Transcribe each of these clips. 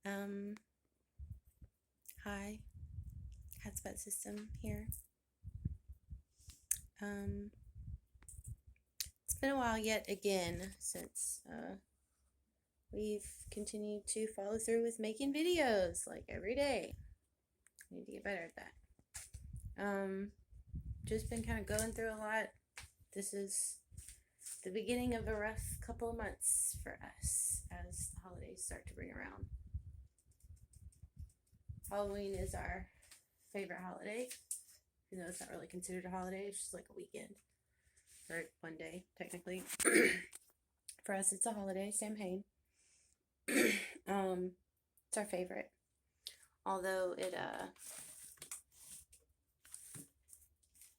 Um, Hi, Hotspot System here. Um, it's been a while yet again since we've continued to follow through with making videos like every day. I need to get better at that. Just been kind of going through a lot. This is the beginning of a rough couple of months for us as the holidays start to bring around. Halloween is our favorite holiday, even though it's not really considered a holiday, it's just like a weekend or one day, technically. For us, it's a holiday, Samhain. It's our favorite. Although it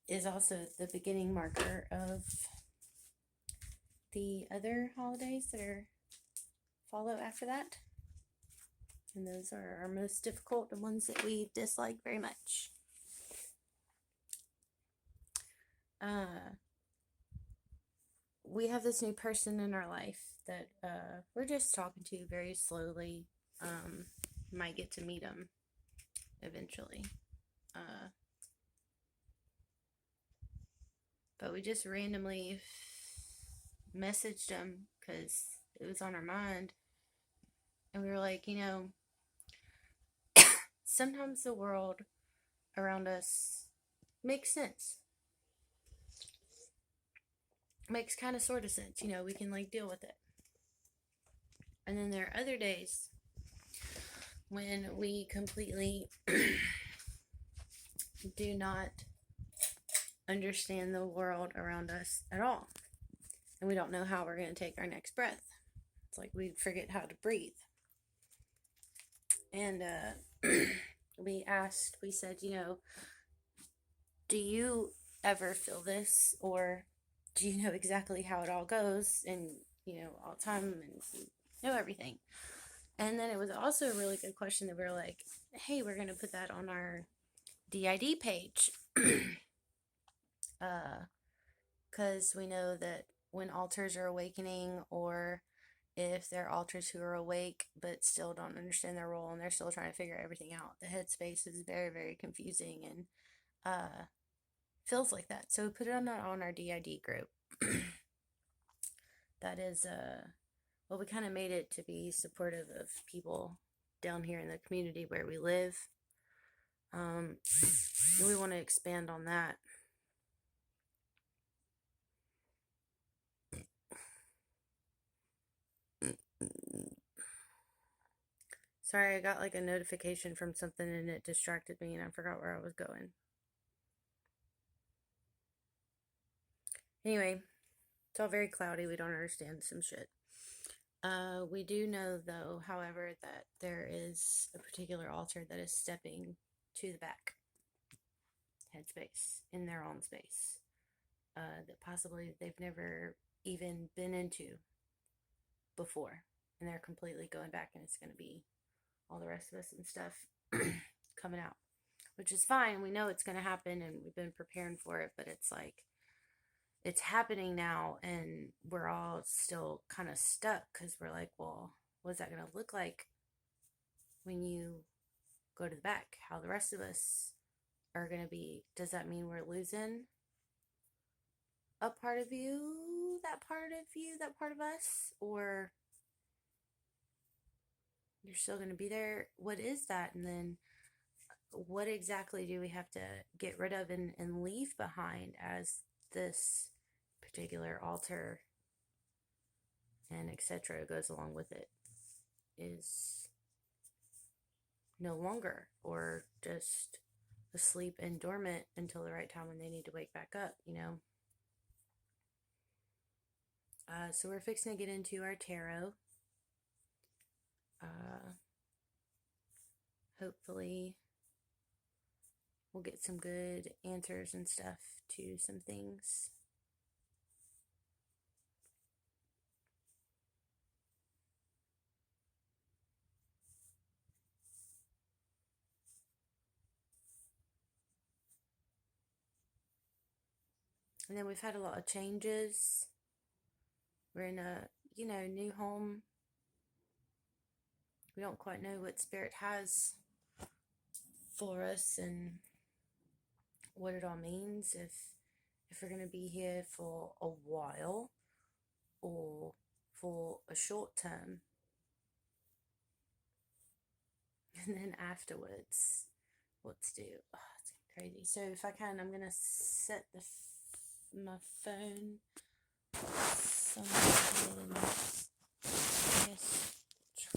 is also the beginning marker of the other holidays that are follow after that. And those are our most difficult, the ones that we dislike very much. We have this new person in our life that we're just talking to very slowly. Might get to meet him eventually. But we just randomly messaged him because it was on our mind. And we were like, sometimes the world around us makes sense. Makes kind of sort of sense. We can like deal with it. And then there are other days when we completely do not understand the world around us at all. And we don't know how we're going to take our next breath. It's like we forget how to breathe. And we said, do you ever feel this? Or do you know exactly how it all goes? And, all the time and know everything. And then it was also a really good question that we were like, hey, we're going to put that on our DID page. Because we know that when alters are awakening, or if they're alters who are awake but still don't understand their role and they're still trying to figure everything out, the headspace is very, very confusing and feels like that. So we put it on our DID group. That is, well, we kind of made it to be supportive of people down here in the community where we live. We want to expand on that. Sorry, I got like a notification from something and it distracted me and I forgot where I was going. Anyway, it's all very cloudy. We don't understand some shit. We do know, though, however, that there is a particular altar that is stepping to the back headspace in their own space that possibly they've never even been into before. And they're completely going back, and it's going to be all the rest of us and stuff coming out, which is fine. We know it's going to happen, and we've been preparing for it, but it's like, it's happening now, and we're all still kind of stuck because we're like, well, what's that going to look like when you go to the back? How the rest of us are going to be? Does that mean we're losing a part of you, that part of you, that part of us? Or you're still going to be there? What is that? And then what exactly do we have to get rid of and leave behind as this particular altar and etc. goes along with it is no longer, or just asleep and dormant until the right time when they need to wake back up, So we're fixing to get into our tarot. Hopefully we'll get some good answers and stuff to some things. And then we've had a lot of changes. We're in a, new home. we don't quite know what Spirit has for us and what it all means, if we're going to be here for a while or for a short term, and then afterwards what to do. Oh, it's crazy. So if I can, I'm going to set my phone somewhere and I guess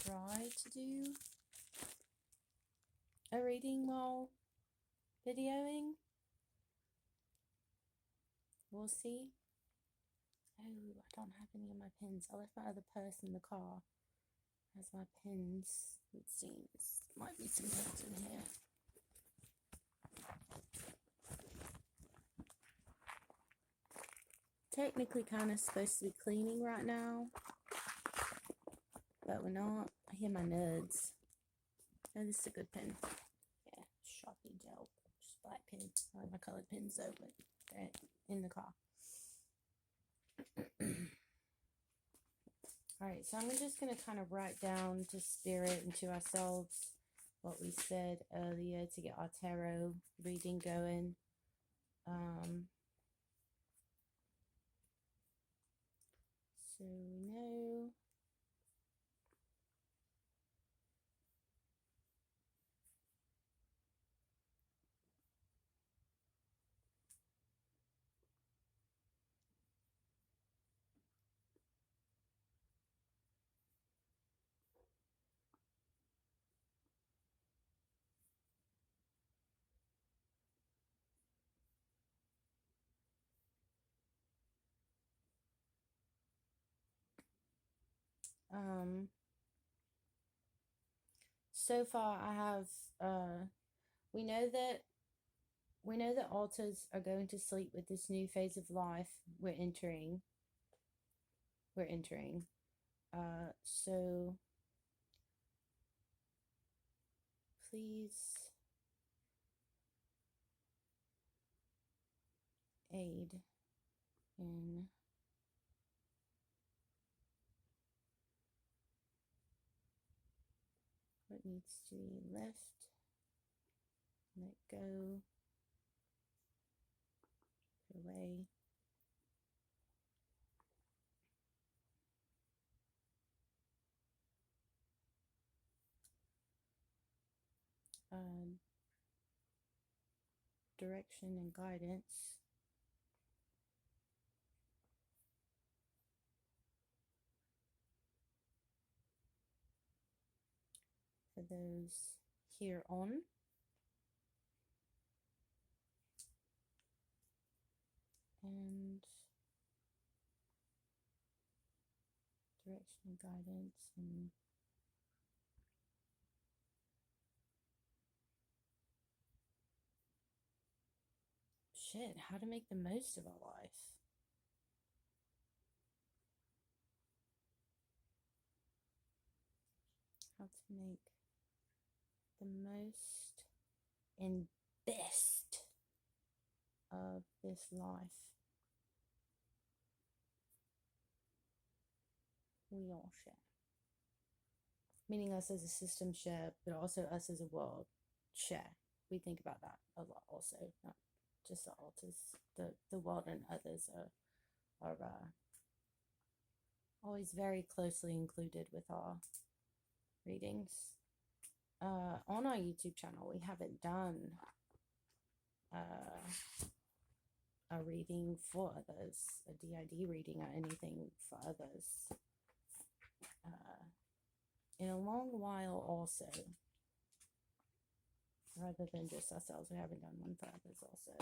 try to do a reading while videoing. We'll see. Oh, I don't have any of my pins. I left my other purse in the car. Has my pins. It seems might be some pins in here. Technically kind of supposed to be cleaning right now, but we're not. I hear my nuds. Oh, this is a good pin. Yeah, Sharpie gel. Just black pins. I like my colored pins though, but they're in the car. Alright, so I'm just going to kind of write down to Spirit and to ourselves what we said earlier to get our tarot reading going. So we know so far I have we know that altars are going to sleep with this new phase of life we're entering. So please aid in what needs to be left, let go, put away. Direction and guidance for those here on. And direction and guidance and shit, how to make the most of our life. How to make the most and best of this life we all share. Meaning us as a system share, but also us as a world share. We think about that a lot also, not just the altars. The world and others are always very closely included with our readings. On our YouTube channel, we haven't done a reading for others, a DID reading or anything for others in a long while also. Rather than just ourselves, we haven't done one for others also.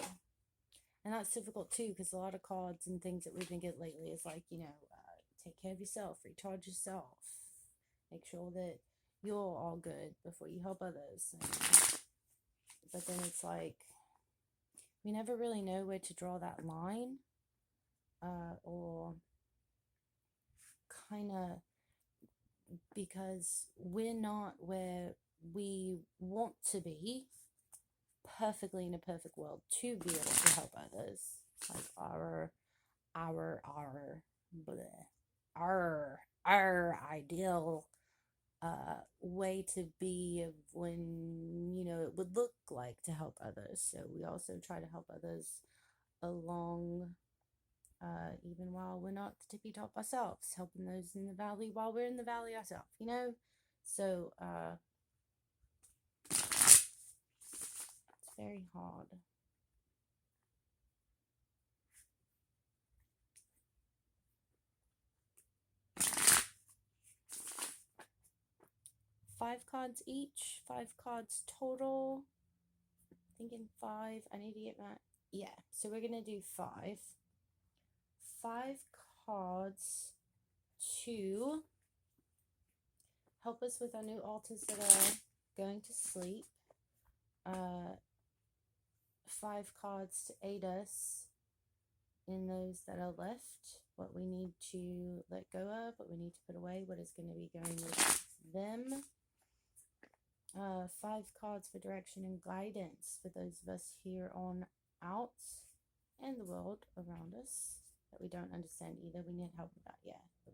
And that's difficult too, because a lot of cards and things that we've been getting lately is like, take care of yourself, recharge yourself, make sure that you're all good before you help others. But then it's like, we never really know where to draw that line, or kind of, because we're not where we want to be perfectly in a perfect world to be able to help others. Like our ideal way to be of when, you know, it would look like to help others. So we also try to help others along, even while we're not the tippy top ourselves, helping those in the valley while we're in the valley ourselves, you know? So, it's very hard. Five cards each, 5 cards total. Thinking 5. I need to get my, yeah, so we're gonna do 5. 5 cards to help us with our new altars that are going to sleep. 5 cards to aid us in those that are left, what we need to let go of, what we need to put away, what is going to be going with them. 5 cards for direction and guidance for those of us here on out and the world around us that we don't understand either. We need help with that. Yeah, the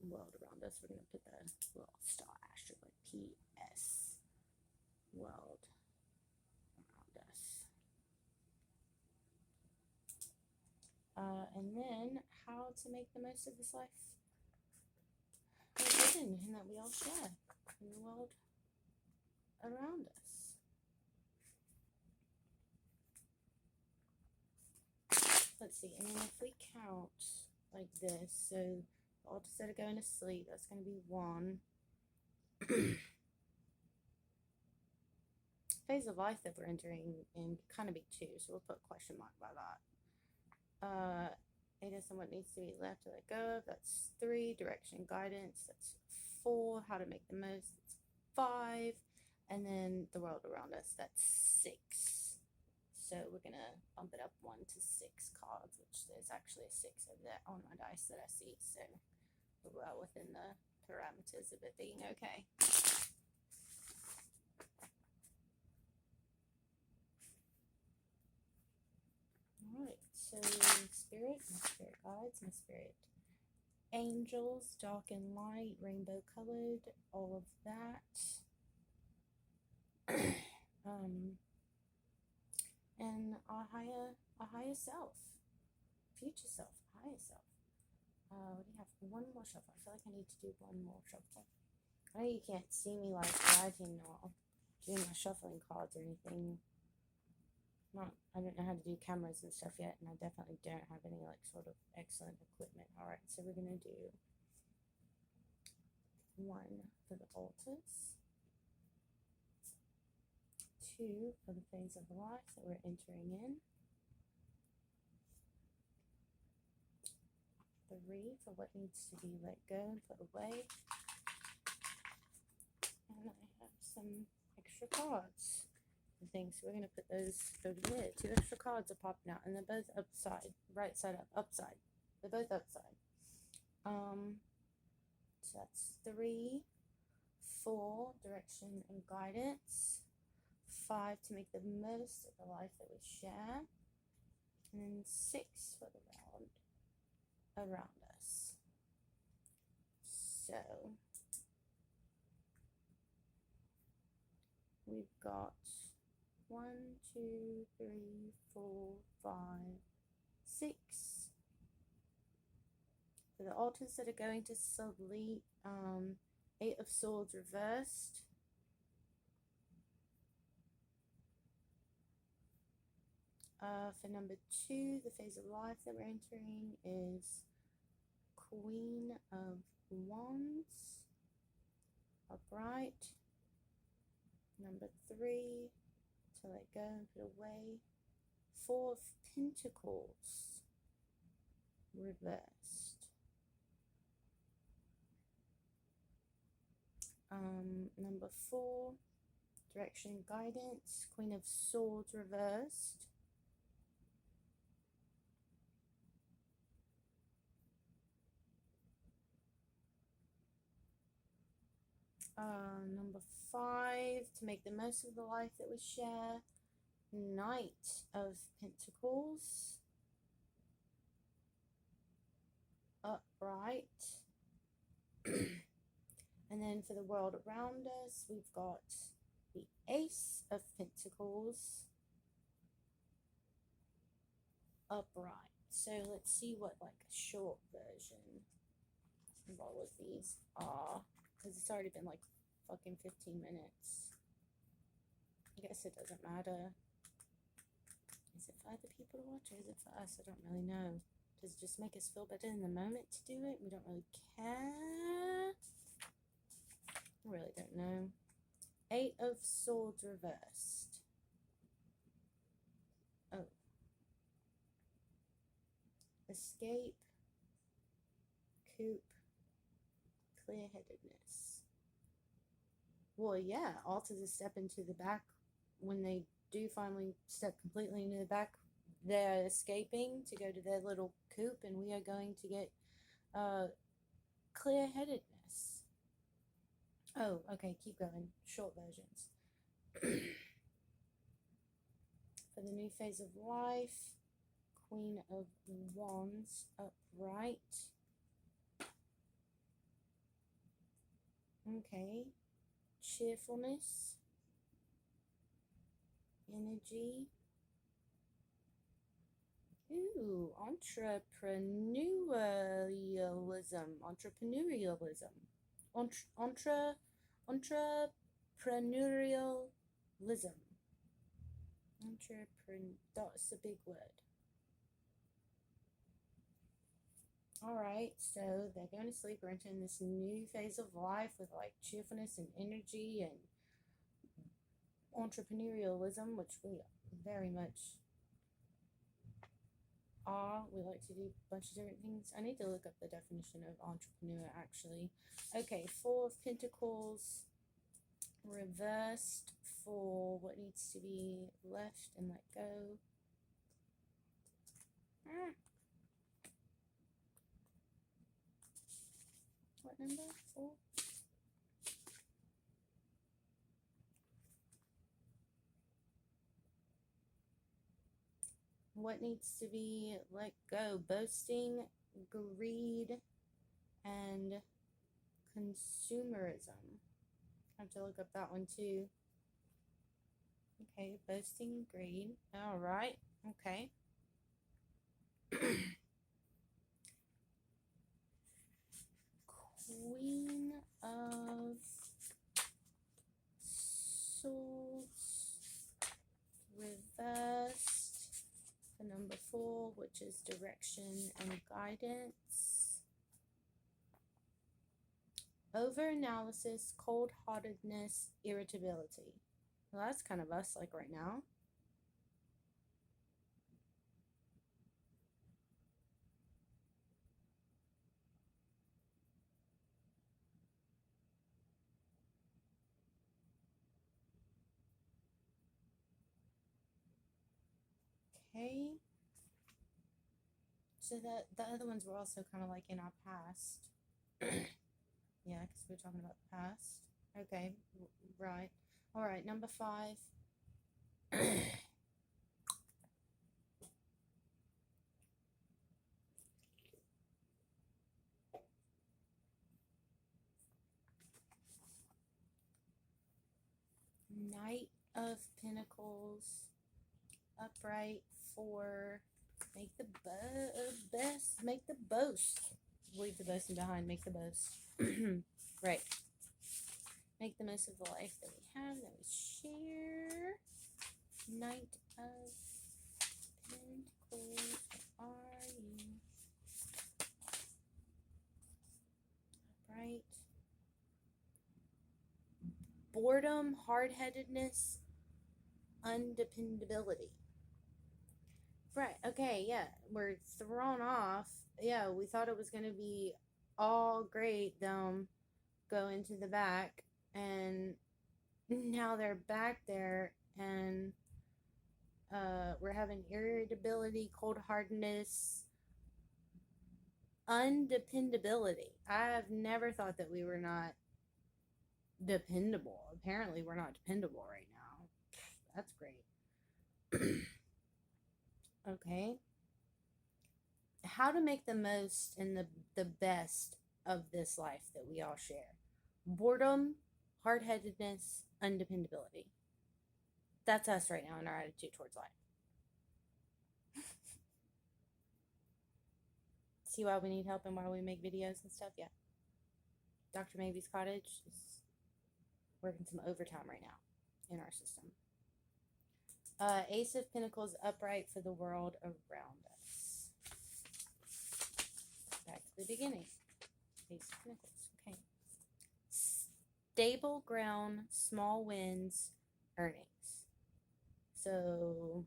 world around us. We're going to put the little star asterisk PS world around us. And then how to make the most of this life we're given and that we all share in the world around us. Let's see, and then if we count like this, so all instead of going to sleep, that's going to be 1. Phase of life that we're entering in kind of be 2, so we'll put a question mark by that. Aid us on what needs to be left to let go of, that's 3. Direction guidance, that's 4. How to make the most, that's 5. And then the world around us, that's 6. So we're gonna bump it up 1 to 6 cards, which there's actually a 6 over there on my dice that I see. So we're well within the parameters of it being okay. Alright, so spirit, my spirit guides, my spirit angels, dark and light, rainbow colored, all of that. And our higher self, future self, higher self. What do you have? 1 more shuffle. I feel like I need to do 1 more shuffle. I know you can't see me like writing or doing my shuffling cards or anything. I don't know how to do cameras and stuff yet, and I definitely don't have any like sort of excellent equipment. Alright, so we're gonna do 1 for the altars, 2 for the phase of life that we're entering in, 3 for what needs to be let go and put away, and I have some extra cards and things, so we're going to put those over there. 2 extra cards are popping out, and they're both upside, right side up, upside. They're both upside. So that's 3, 4, direction and guidance, 5 to make the most of the life that we share, and then 6 for the round around us. So we've got 1, 2, 3, 4, 5, 6 for the altars that are going to sleep. 8 of Swords reversed. For number 2, the phase of life that we're entering is Queen of Wands, upright. Number 3, to let go and put away. 4 of Pentacles, reversed. Number 4, direction and guidance, Queen of Swords, reversed. Number 5, to make the most of the life that we share, Knight of Pentacles, upright. for the world around us, we've got the Ace of Pentacles upright. So let's see what like a short version of all of these are, because it's already been like fucking 15 minutes. I guess it doesn't matter. Is it for other people to watch or is it for us? I don't really know. Does it just make us feel better in the moment to do it? We don't really care. I really don't know. 8 of Swords reversed. Oh. Escape. Coop. Clear-headedness. Well, yeah, alters a step into the back. When they do finally step completely into the back, they're escaping to go to their little coop, and we are going to get clear-headedness. Oh, okay, keep going. Short versions. For the new phase of life, Queen of Wands upright. Okay. Cheerfulness. Energy. Ooh, entrepreneurialism. Entrepreneurialism. That's a big word. Alright, so they're going to sleep. We're entering this new phase of life with like cheerfulness and energy and entrepreneurialism, which we very much are. We like to do a bunch of different things. I need to look up the definition of entrepreneur actually. Okay, 4 of Pentacles reversed for what needs to be left and let go. What number? 4? What needs to be let go? Boasting, greed, and consumerism. I have to look up that one too. Okay, boasting and greed. All right. Okay. Queen of Swords reversed for number 4, which is direction and guidance. Over-analysis, cold-heartedness, irritability. Well, that's kind of us, like right now. Okay. So the other ones were also kind of like in our past. Yeah, because we're talking about the past. Okay, right. All right, number 5. Knight of Pentacles upright for make the best, make the boast. Leave the boasting behind, make the boast. Right. Make the most of the life that we have, that we share. Knight of Pentacles, where are you? Upright. Boredom, hard-headedness, undependability. Right, okay, yeah, we're thrown off. Yeah, we thought it was going to be all great, them go into the back, and now they're back there, and we're having irritability, cold-heartedness, undependability. I've never thought that we were not dependable. Apparently, we're not dependable right now. That's great. Okay. How to make the most and the best of this life that we all share. boredom, hard-headedness, undependability. That's us right now in our attitude towards life. See why we need help and why we make videos and stuff? Yeah. Dr. Maybe's Cottage is working some overtime right now in our system. Ace of Pentacles upright for the world around us. Back to the beginning. Ace of Pentacles. Okay. Stable ground, small wins, earnings. So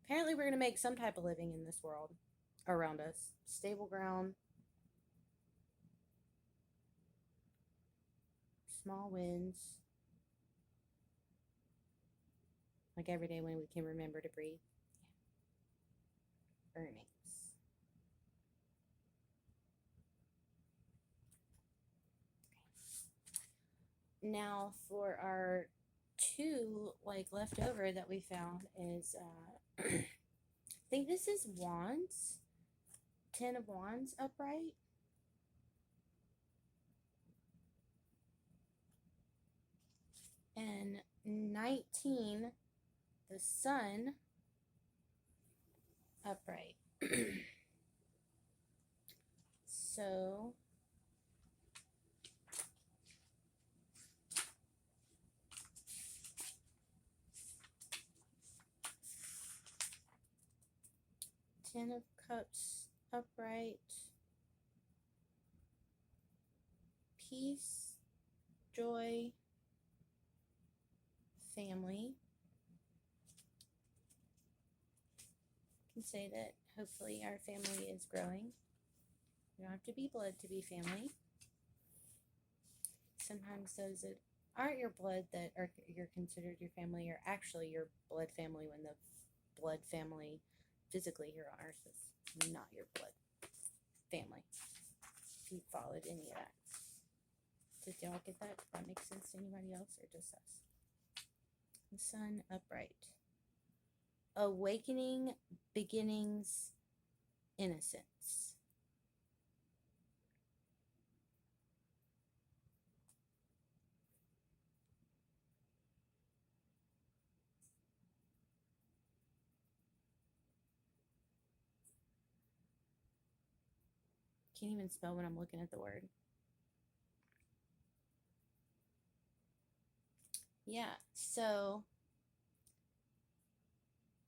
apparently we're going to make some type of living in this world around us. Stable ground, small wins. Like every day when we can remember to breathe. Yeah. Earnings. Now for our two like left over that we found is I think this is wands. 10 of wands upright. And 19, the sun upright. So Ten of Cups upright. Peace, joy, family. I can say that hopefully our family is growing. You don't have to be blood to be family. Sometimes those that aren't your blood that are you're considered your family are actually your blood family when the blood family physically here on earth is not your blood family. If you followed any of that. Did y'all get that? Does that make sense to anybody else or just us? The sun upright. Awakening, beginnings, innocence. Can't even spell when I'm looking at the word. Yeah, so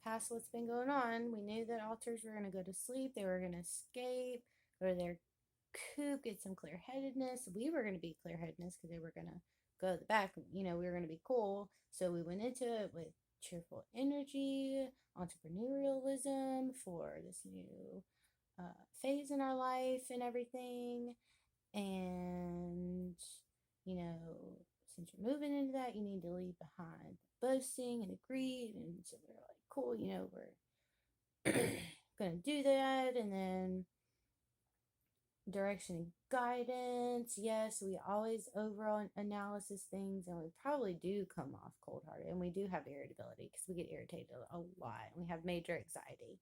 past what's been going on, we knew that altars were going to go to sleep. They were going to escape, go to their coop, get some clear-headedness. We were going to be clear-headedness because they were going to go to the back. You know, we were going to be cool. So we went into it with cheerful energy, entrepreneurialism for this new phase in our life and everything. And, you know, since you're moving into that, you need to leave behind boasting and the greed. And so we're like, cool, you know, we're going to do that. And then direction and guidance. Yes, we always overall analysis things, and we probably do come off cold-hearted, and we do have irritability because we get irritated a lot, and we have major anxiety.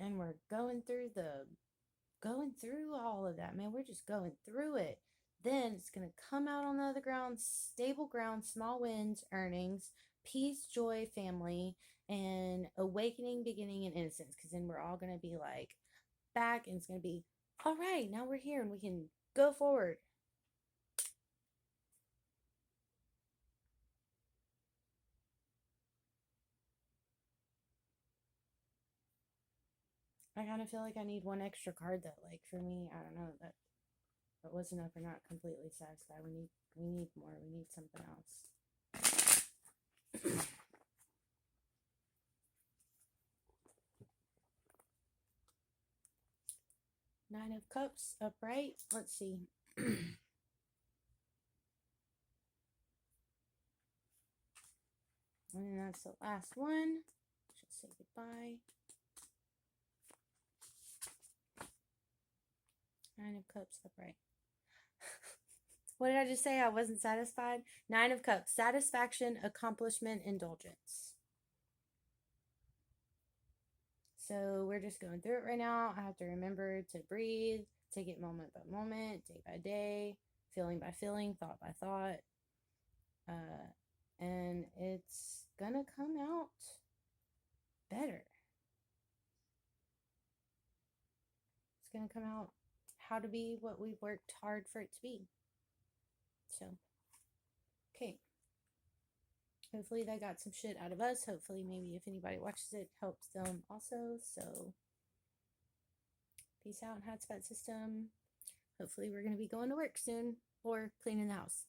And we're going through all of that, man. We're just going through it. Then it's going to come out on the other ground, stable ground, small wins, earnings, peace, joy, family, and awakening, beginning, and innocence. Because then we're all going to be like back, and it's going to be, all right, now we're here and we can go forward. I kind of feel like I need one extra card that, like, for me, I don't know, that was enough. We're not completely satisfied. We need more. We need something else. Nine of Cups upright. Let's see. And that's the last one. Should say goodbye. Nine of Cups upright. What did I just say? I wasn't satisfied. Nine of Cups. Satisfaction, accomplishment, indulgence. So we're just going through it right now. I have to remember to breathe, take it moment by moment, day by day, feeling by feeling, thought by thought. And it's gonna come out better. It's gonna come out how to be what we've worked hard for it to be. So, okay. Hopefully that got some shit out of us. Hopefully, maybe if anybody watches it, helps them also. So, peace out, hotspot system. Hopefully, we're going to be going to work soon or cleaning the house.